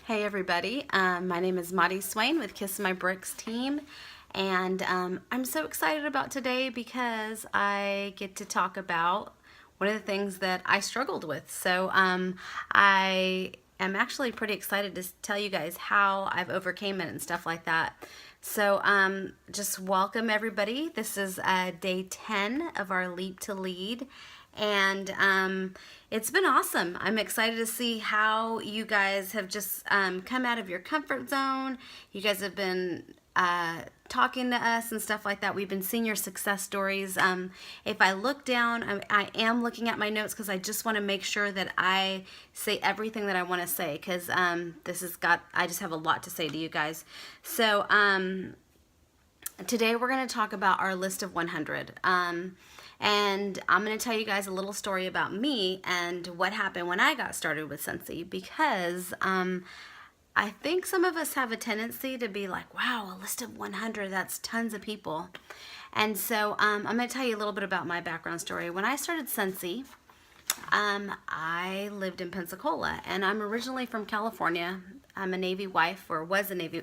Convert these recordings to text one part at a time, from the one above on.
Hey everybody, my name is Maddie Swain with Kiss My Bricks team, and I'm so excited about today because I get to talk about one of the things that I struggled with. So I am actually pretty excited to tell you guys how I've overcame it and stuff like that. So just welcome everybody. This is day 10 of our Leap to Lead, and it's been awesome. I'm excited to see how you guys have just come out of your comfort zone. You guys have been talking to us and stuff like that. We've been seeing your success stories. If I look down, I am looking at my notes because I just want to make sure that I say everything that I want to say, because I just have a lot to say to you guys. So today we're going to talk about our list of 100. And I'm going to tell you guys a little story about me and what happened when I got started with Scentsy, because I think some of us have a tendency to be like, wow, a list of 100, that's tons of people. And so I'm going to tell you a little bit about my background story. When I started Scentsy, I lived in Pensacola, and I'm originally from California. I'm a Navy wife, or was a Navy.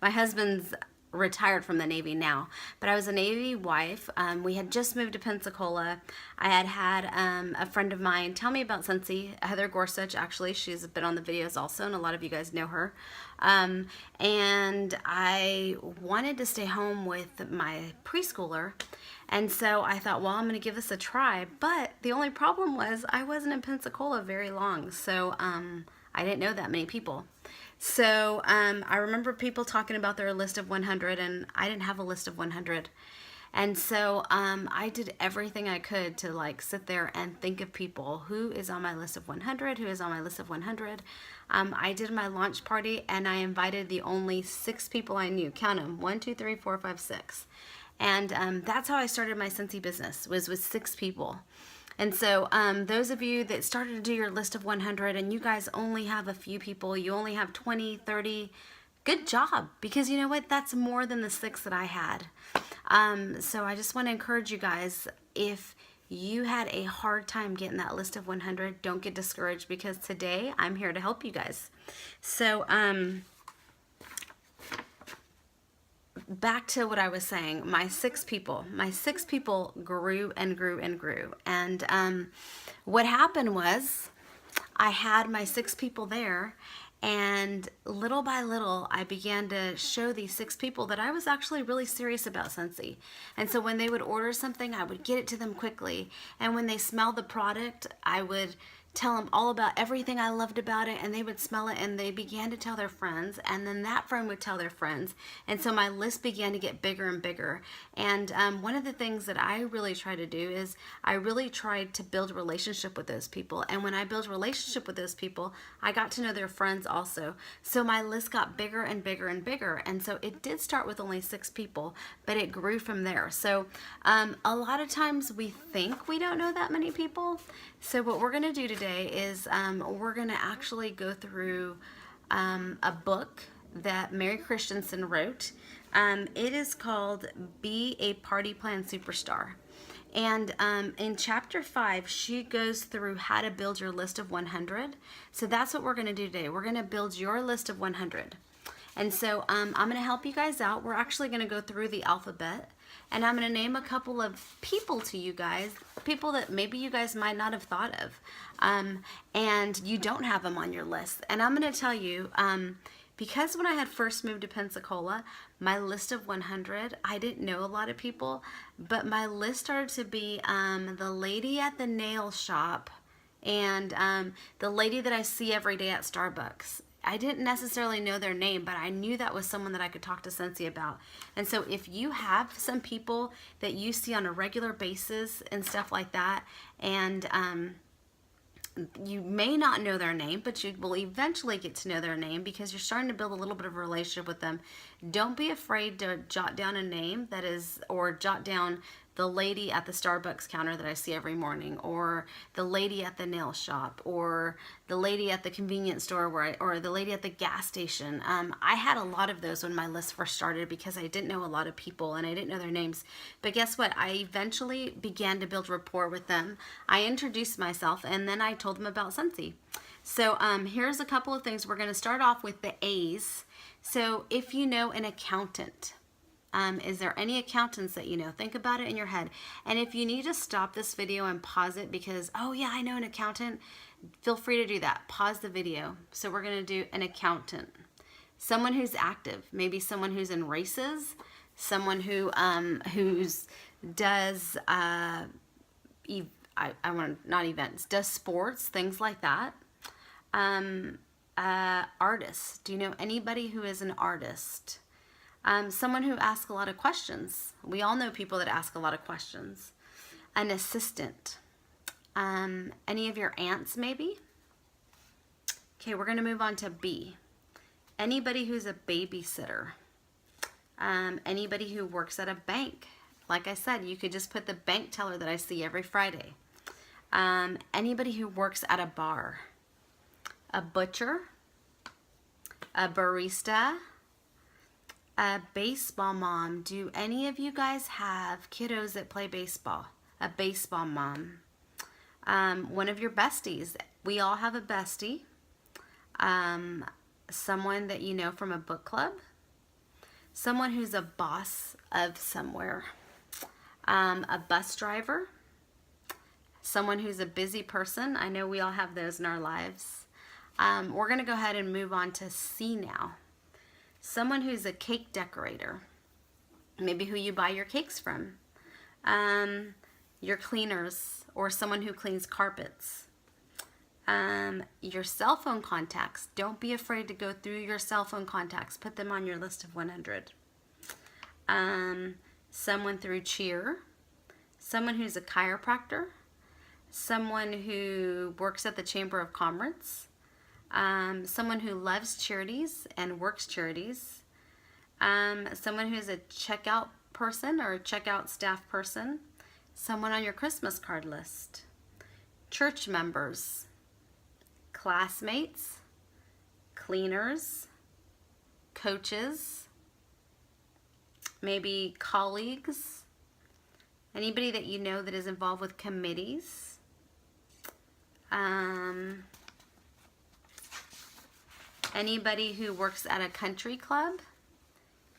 My husband's retired from the Navy now, but I was a Navy wife. We had just moved to Pensacola. I had a friend of mine tell me about Scentsy, Heather Gorsuch. Actually, she's been on the videos also, and a lot of you guys know her. And I wanted to stay home with my preschooler, and so I thought, well, I'm going to give this a try. But the only problem was I wasn't in Pensacola very long, so I didn't know that many people. So I remember people talking about their list of 100, and I didn't have a list of 100. And so I did everything I could to like sit there and think of people. Who is on my list of 100? Who is on my list of 100? I did my launch party, and I invited the only 6 people I knew. Count them: 1, 2, 3, 4, 5, 6. And that's how I started my Scentsy business, was with 6 people. And so those of you that started to do your list of 100 and you guys only have a few people, you only have 20, 30, good job, because you know what? That's more than the 6 that I had. So I just want to encourage you guys, if you had a hard time getting that list of 100, don't get discouraged, because today I'm here to help you guys. So back to what I was saying, my 6 people grew and grew and grew. And what happened was I had my 6 people there, and little by little I began to show these 6 people that I was actually really serious about Scentsy. And so when they would order something, I would get it to them quickly. And when they smelled the product, I would tell them all about everything I loved about it, and they would smell it, and they began to tell their friends, and then that friend would tell their friends. And so my list began to get bigger and bigger. And one of the things that I really try to do is I really tried to build a relationship with those people. And when I built a relationship with those people, I got to know their friends also. So my list got bigger and bigger and bigger. And so it did start with only 6 people, but it grew from there. So a lot of times we think we don't know that many people. So what we're going to do today is we're going to actually go through a book that Mary Christensen wrote. It is called Be a Party Plan Superstar. And in chapter 5, she goes through how to build your list of 100. So that's what we're going to do today. We're going to build your list of 100. And so I'm going to help you guys out. We're actually going to go through the alphabet, and I'm going to name a couple of people to you guys, people that maybe you guys might not have thought of, and you don't have them on your list. And I'm going to tell you, because when I had first moved to Pensacola, my list of 100, I didn't know a lot of people, but my list started to be the lady at the nail shop and the lady that I see every day at Starbucks. I didn't necessarily know their name, but I knew that was someone that I could talk to Scentsy about. And so if you have some people that you see on a regular basis and stuff like that, and you may not know their name, but you will eventually get to know their name because you're starting to build a little bit of a relationship with them. Don't be afraid to jot down a name that is, or jot down the lady at the Starbucks counter that I see every morning, or the lady at the nail shop, or the lady at the convenience store, or the lady at the gas station. I had a lot of those when my list first started because I didn't know a lot of people and I didn't know their names. But guess what? I eventually began to build rapport with them. I introduced myself, and then I told them about Scentsy. So here's a couple of things. We're going to start off with the A's. So if you know an accountant, is there any accountants that you know? Think about it in your head. And if you need to stop this video and pause it because, oh yeah, I know an accountant, feel free to do that. Pause the video. So we're going to do an accountant. Someone who's active, maybe someone who's in races, someone who does not events, does sports, things like that. Artists. Do you know anybody who is an artist? Someone who asks a lot of questions. We all know people that ask a lot of questions. An assistant. Any of your aunts maybe? Okay, we're going to move on to B. Anybody who's a babysitter. Anybody who works at a bank. Like I said, you could just put the bank teller that I see every Friday. Anybody who works at a bar. A butcher. A barista. A baseball mom. Do any of you guys have kiddos that play baseball? A baseball mom. One of your besties. We all have a bestie. Someone that you know from a book club. Someone who's a boss of somewhere. A bus driver. Someone who's a busy person. I know we all have those in our lives. We're going to go ahead and move on to C now. Someone who's a cake decorator. Maybe who you buy your cakes from. Your cleaners or someone who cleans carpets. Your cell phone contacts. Don't be afraid to go through your cell phone contacts. Put them on your list of 100. Someone through cheer. Someone who's a chiropractor. Someone who works at the Chamber of Commerce. Someone who loves charities and works charities. Someone who's a checkout person or a checkout staff person. Someone on your Christmas card list. Church members. Classmates. Cleaners. Coaches. Maybe colleagues. Anybody that you know that is involved with committees. Anybody who works at a country club.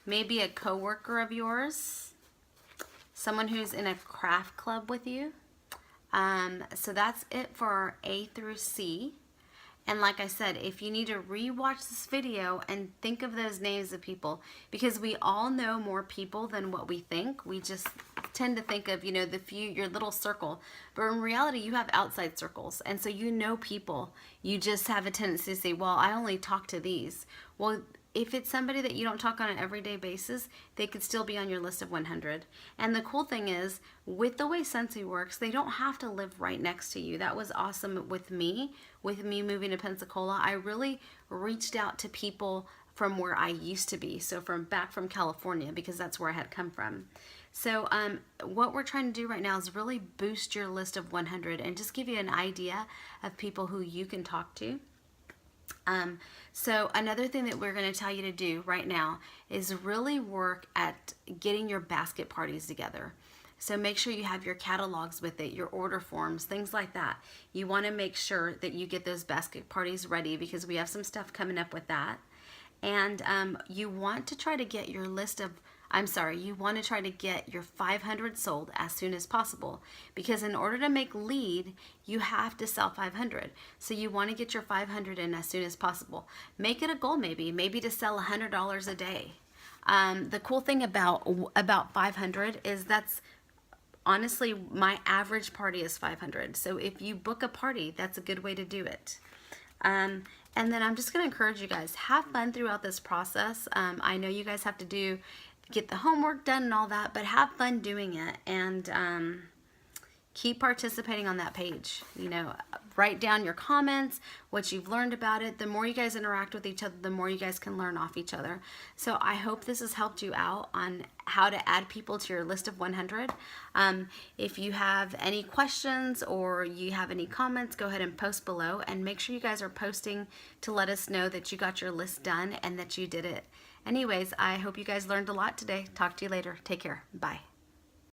Maybe a coworker of yours. Someone who's in a craft club with you. So that's it for our A through C. And like I said, if you need to re-watch this video and think of those names of people, because we all know more people than what we think. We just tend to think of, you know, your little circle. But in reality, you have outside circles. And so you know people. You just have a tendency to say, well, I only talk to these. Well, if it's somebody that you don't talk on an everyday basis, they could still be on your list of 100. And the cool thing is, with the way Scentsy works, they don't have to live right next to you. That was awesome with me moving to Pensacola. I really reached out to people from where I used to be, so back from California, because that's where I had come from. So what we're trying to do right now is really boost your list of 100 and just give you an idea of people who you can talk to. So another thing that we're going to tell you to do right now is really work at getting your basket parties together. So make sure you have your catalogs with it, your order forms, things like that. You want to make sure that you get those basket parties ready because we have some stuff coming up with that. And you want to try to get your you want to try to get your 500 sold as soon as possible, because in order to make lead, you have to sell 500. So you want to get your 500 in as soon as possible. Make it a goal, maybe to sell $100 a day. The cool thing about 500 is that's honestly my average party is 500. So if you book a party, that's a good way to do it. And then I'm just going to encourage you guys, have fun throughout this process. I know you guys have to get the homework done and all that, but have fun doing it, and keep participating on that page. You know, write down your comments, what you've learned about it. The more you guys interact with each other, the more you guys can learn off each other. So I hope this has helped you out on how to add people to your list of 100. If you have any questions or you have any comments, go ahead and post below, and make sure you guys are posting to let us know that you got your list done and that you did it. Anyways, I hope you guys learned a lot today. Talk to you later. Take care. Bye.